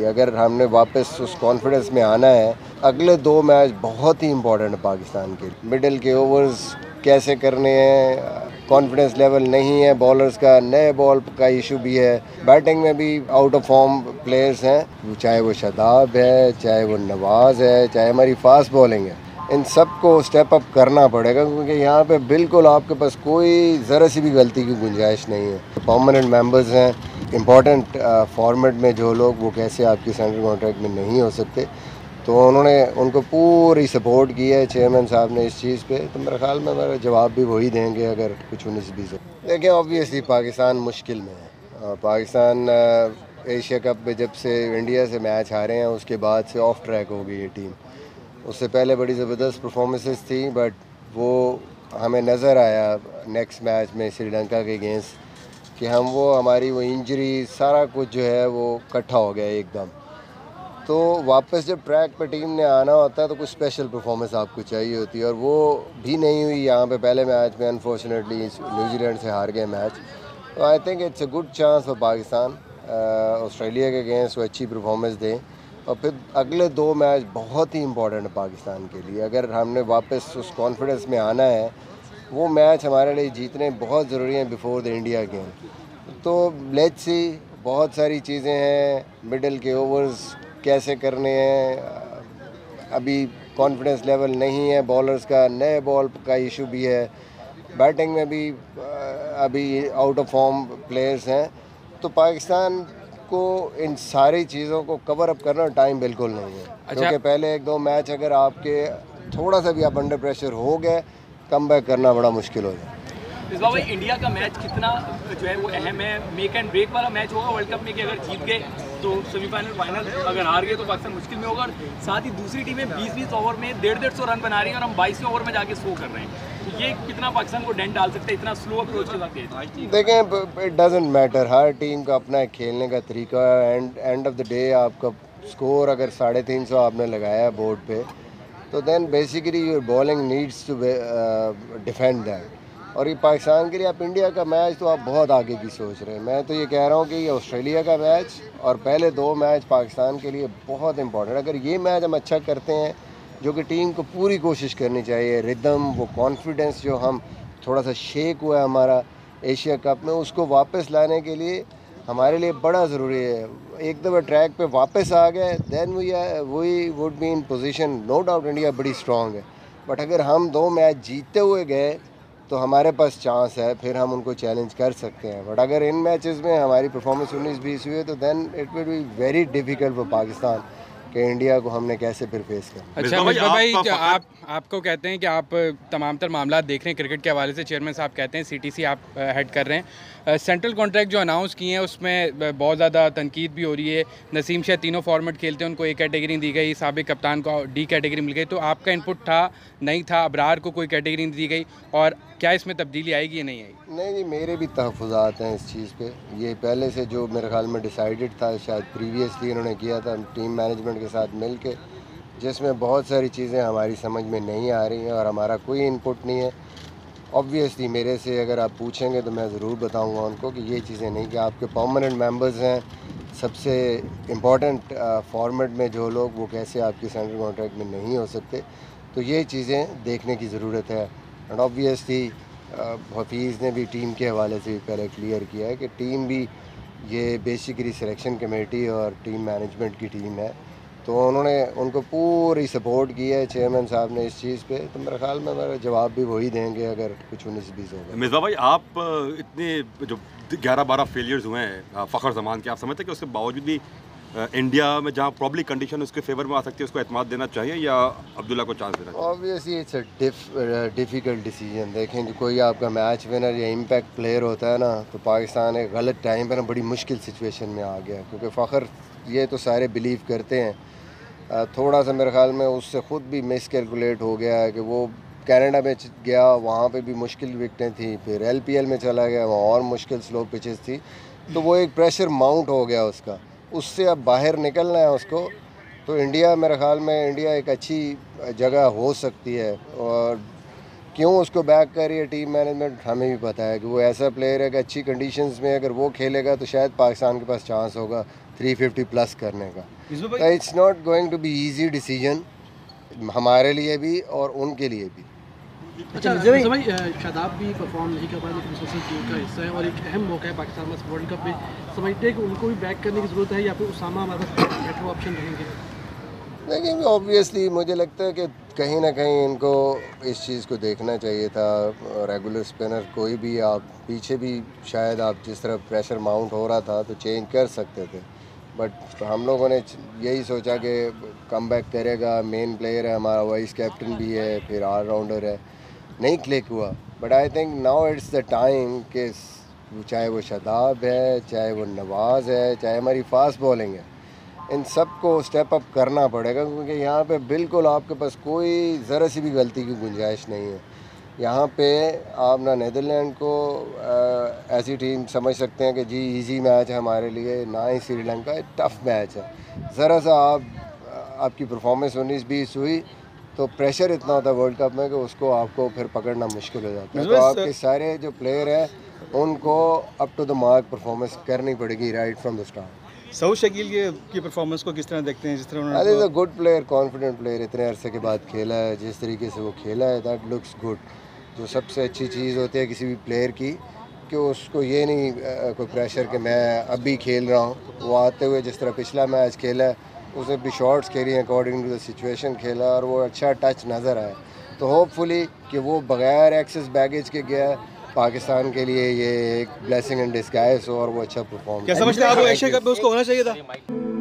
अगर हमने वापस उस कॉन्फिडेंस में आना है, अगले 2 मैच बहुत ही इंपॉर्टेंट है पाकिस्तान के लिए। मिडिल के ओवर्स कैसे करने हैं, कॉन्फिडेंस लेवल नहीं है बॉलर्स का, नए बॉल का इशू भी है, बैटिंग में भी आउट ऑफ फॉर्म प्लेयर्स हैं, चाहे वो शादाब है, चाहे वो नवाज़ है, चाहे हमारी फास्ट बॉलिंग है। इन सब को स्टेप अप करना पड़ेगा क्योंकि यहाँ पे बिल्कुल आपके पास कोई ज़रा सी भी गलती की गुंजाइश नहीं है। परमानेंट मेंबर्स हैं, इम्पॉर्टेंट फॉर्मेट में जो लोग वो कैसे आपके सेंट्रल कॉन्ट्रैक्ट में नहीं हो सकते, तो उन्होंने उनको पूरी सपोर्ट की है चेयरमैन साहब ने इस चीज़ पे। तो मेरे ख्याल में मेरा जवाब भी वही देंगे अगर कुछ 19-20 हो। देखिए ऑब्वियसली पाकिस्तान मुश्किल में है। पाकिस्तान एशिया कप में जब से इंडिया से मैच हारे हैं उसके बाद से ऑफ ट्रैक हो गई ये टीम। उससे पहले बड़ी ज़बरदस्त परफॉर्मेंसेस थी, बट वो हमें नज़र आया नेक्स्ट मैच में श्रीलंका के अगेंस्ट कि हमारी वो इंजरी सारा कुछ जो है वो इकट्ठा हो गया एकदम। तो वापस जब ट्रैक पर टीम ने आना होता है तो कुछ स्पेशल परफॉर्मेंस आपको चाहिए होती है, और वो भी नहीं हुई यहाँ पे पहले मैच में। अनफॉर्चुनेटली न्यूजीलैंड से हार गए मैच। तो I think it's a good chance for Pakistan Australia के अगेंस्ट वो अच्छी परफॉर्मेंस दें, और फिर अगले 2 मैच बहुत ही इंपॉर्टेंट है पाकिस्तान के लिए। अगर हमने वापस उस कॉन्फिडेंस में आना है, वो मैच हमारे लिए जीतने बहुत ज़रूरी हैं बिफोर द इंडिया गेम। तो लेट्स सी, बहुत सारी चीज़ें हैं, मिडिल के ओवर्स कैसे करने हैं, अभी कॉन्फिडेंस लेवल नहीं है बॉलर्स का, नए बॉल का इशू भी है, बैटिंग में भी अभी आउट ऑफ फॉर्म प्लेयर्स हैं। तो पाकिस्तान को इन सारी चीज़ों को कवर अप करना टाइम बिल्कुल नहीं है। क्योंकि पहले 1-2 मैच अगर आपके थोड़ा सा भी आप अंडर प्रेशर हो गए, कम बैक करना बड़ा मुश्किल हो जाए। मिसबाह भाई, इंडिया का मैच कितना जो है वो अहम है? मेक एंड ब्रेक वाला मैच होगा वर्ल्ड कप में कि अगर जीत गए तो सेमीफाइनल फाइनल, अगर हार गए तो पाकिस्तान मुश्किल में होगा। और साथ ही दूसरी टीमें 20-20 ओवर में 150-150 रन बना रही हैं और हम 22वें ओवर में जाके 100 कर रहे हैं। तो ये कितना पाकिस्तान को डेंट डाल सकते हैं इतना स्लो अप्रोच के साथ? देखें, इट डजेंट मैटर, हर टीम का अपना एक खेलने का तरीका। एंड ऑफ द डे आपका स्कोर अगर 350 आपने लगाया बोर्ड पे, तो then basically your bowling needs to defend that. और ये पाकिस्तान के लिए, आप इंडिया का मैच तो आप बहुत आगे की सोच रहे हैं। मैं तो ये कह रहा हूँ कि ये ऑस्ट्रेलिया का मैच और पहले 2 मैच पाकिस्तान के लिए बहुत इंपॉर्टेंट। अगर ये मैच हम अच्छा करते हैं, जो कि टीम को पूरी कोशिश करनी चाहिए, रिदम, वो कॉन्फिडेंस जो हम थोड़ा सा शेक हुआ है हमारा एशिया कप में, उसको वापस लाने के लिए हमारे लिए बड़ा ज़रूरी है। एक दफ़ा ट्रैक पे वापस आ गए, then we would be in position. No doubt India बड़ी स्ट्रॉन्ग है, बट अगर हम 2 मैच जीतते हुए गए तो हमारे पास चांस है, फिर हम उनको चैलेंज कर सकते हैं। बट अगर इन मैचेस में हमारी परफॉर्मेंस 19-20 हुई है, तो then it will be very difficult for Pakistan कि इंडिया को हमने कैसे फिर फेस करना। अच्छा मिसबाह भाई, आपको कहते हैं कि आप तमाम तर मामला देख रहे हैं क्रिकेट के हवाले से, चेयरमैन साहब कहते हैं सीटीसी आप हेड कर रहे हैं, सेंट्रल कॉन्ट्रैक्ट जो अनाउंस किए हैं उसमें बहुत ज़्यादा तनकीद भी हो रही है। नसीम शाह तीनों फॉर्मेट खेलते हैं, उनको ए कैटेगरी दी गई, साबिक कप्तान को डी कैटेगरी मिल गई। तो आपका इनपुट था, नहीं था? अबरार को कोई कैटेगरी दी गई, और क्या इसमें तब्दीली आएगी या नहीं आएगी? नहीं, मेरे भी तहफ़्फ़ुज़ात हैं इस चीज़ पे। ये पहले से जो मेरे ख्याल में डिसाइडेड था, शायद प्रीवियसली इन्होंने किया था टीम मैनेजमेंट के साथ मिल के, जिसमें बहुत सारी चीज़ें हमारी समझ में नहीं आ रही हैं और हमारा कोई इनपुट नहीं है। ऑब्वियसली मेरे से अगर आप पूछेंगे तो मैं ज़रूर बताऊंगा उनको कि ये चीज़ें नहीं, कि आपके परमानेंट मेंबर्स हैं, सबसे इम्पॉर्टेंट फॉर्मेट में जो लोग, वो कैसे आपके सेंट्रल कॉन्ट्रैक्ट में नहीं हो सकते। तो ये चीज़ें देखने की ज़रूरत है। एंड ऑब्वियसली हफीज़ ने भी टीम के हवाले से पहले क्लियर किया है कि टीम भी ये बेसिकली सिलेक्शन कमेटी और टीम मैनेजमेंट की टीम है, तो उन्होंने उनको पूरी सपोर्ट की है चेयरमैन साहब ने इस चीज़ पे। तो मेरे ख्याल में मेरा जवाब भी वही देंगे अगर कुछ 19-20 होगा। मिसबाह भाई, आप इतने जो 11-12 फेलियर्स हुए हैं फ़खर ज़मान के, आप समझते हैं कि उसके बावजूद भी इंडिया में जहाँ प्रॉब्ली कंडीशन उसके फेवर में आ सकती है, उसको एतमाद देना चाहिए या अब्दुल्ला को चांस देना चाहिए? Obviously it's a difficult decision. देखें, जो कोई आपका मैच विनर या इम्पैक्ट प्लेयर होता है ना, तो पाकिस्तान एक गलत टाइम पर ना बड़ी मुश्किल सिचुएशन में आ गया, क्योंकि फ़खर ये तो सारे बिलीव करते हैं, थोड़ा सा मेरे ख्याल में उससे ख़ुद भी मिस कैलकुलेट हो गया है कि वो कनाडा में गया, वहाँ पे भी मुश्किल विकटें थी, फिर एलपीएल में चला गया, वहाँ और मुश्किल स्लो पिचेस थी, तो वो एक प्रेशर माउंट हो गया उसका, उससे अब बाहर निकलना है उसको। तो इंडिया, मेरे ख्याल में इंडिया एक अच्छी जगह हो सकती है, और क्यों उसको बैक कर रही है टीम मैनेजमेंट हमें भी पता है कि वो ऐसा प्लेयर है कि अच्छी कंडीशंस में अगर वो खेलेगा तो शायद पाकिस्तान के पास चांस होगा 350 प्लस करने का। तो it's not going to be easy decision हमारे लिए भी और उनके लिए भी। अच्छा भाई, शादाब भी परफॉर्म नहीं कर पाए लेकिन मुसलसल टीम का हिस्सा है और एक अहम मौका है पाकिस्तान में वर्ल्ड कप में, समझते हैं कि उनको भी बैक करने की ज़रूरत है या फिर उसामा हमारे पास बेटर ऑप्शन रहेंगे? लेकिन ऑब्वियसली मुझे लगता है कि कहीं ना कहीं इनको इस चीज़ को देखना चाहिए था। रेगुलर स्पिनर कोई भी आप पीछे भी शायद आप जिस तरह प्रेशर माउंट हो रहा था तो चेंज कर सकते थे, बट हम लोगों ने यही सोचा कि कम बैक करेगा, मेन प्लेयर है हमारा, वाइस कैप्टन भी है, फिर ऑलराउंडर है, नहीं क्लिक हुआ। But I think now it's the time कि चाहे वो शादाब है, चाहे वो नवाज़ है, चाहे हमारी फास्ट बॉलिंग है, इन सब को स्टेप अप करना पड़ेगा, क्योंकि यहाँ पे बिल्कुल आपके पास कोई ज़रा सी भी गलती की गुंजाइश नहीं है। यहाँ पे आप ना नीदरलैंड को ऐसी टीम समझ सकते हैं कि जी इजी मैच है हमारे लिए, ना ही श्रीलंका टफ़ मैच है। ज़रा सा आपकी परफॉर्मेंस 19-20 हुई तो प्रेशर इतना होता है वर्ल्ड कप में कि उसको आपको फिर पकड़ना मुश्किल हो जाता है। तो आपके सारे जो प्लेयर हैं उनको up to the mark performance करनी पड़ेगी right from the start. Saud Shakeel की परफॉर्मेंस को किस तरह देखते हैं? जिस तरह उन्होंने is a good player, confident player, इतने अरसे के बाद खेला है, जिस तरीके से वो खेला है दैट लुक्स गुड। जो सबसे अच्छी चीज़ होती है किसी भी प्लेयर की कि उसको ये नहीं कोई प्रेशर कि मैं अभी खेल रहा हूँ, वो आते हुए जिस तरह पिछला मैच खेला है उसने भी शॉट्स खेली हैं अकॉर्डिंग टू द सिचुएशन खेला और वो अच्छा टच नज़र आया। तो होपफुली कि वो बगैर एक्सेस बैगेज के गया पाकिस्तान के लिए ये एक ब्लेसिंग इन डिस्गाइज और वो अच्छा परफॉर्म। क्या समझते हैं आप एशिया कप में उसको होना चाहिए था?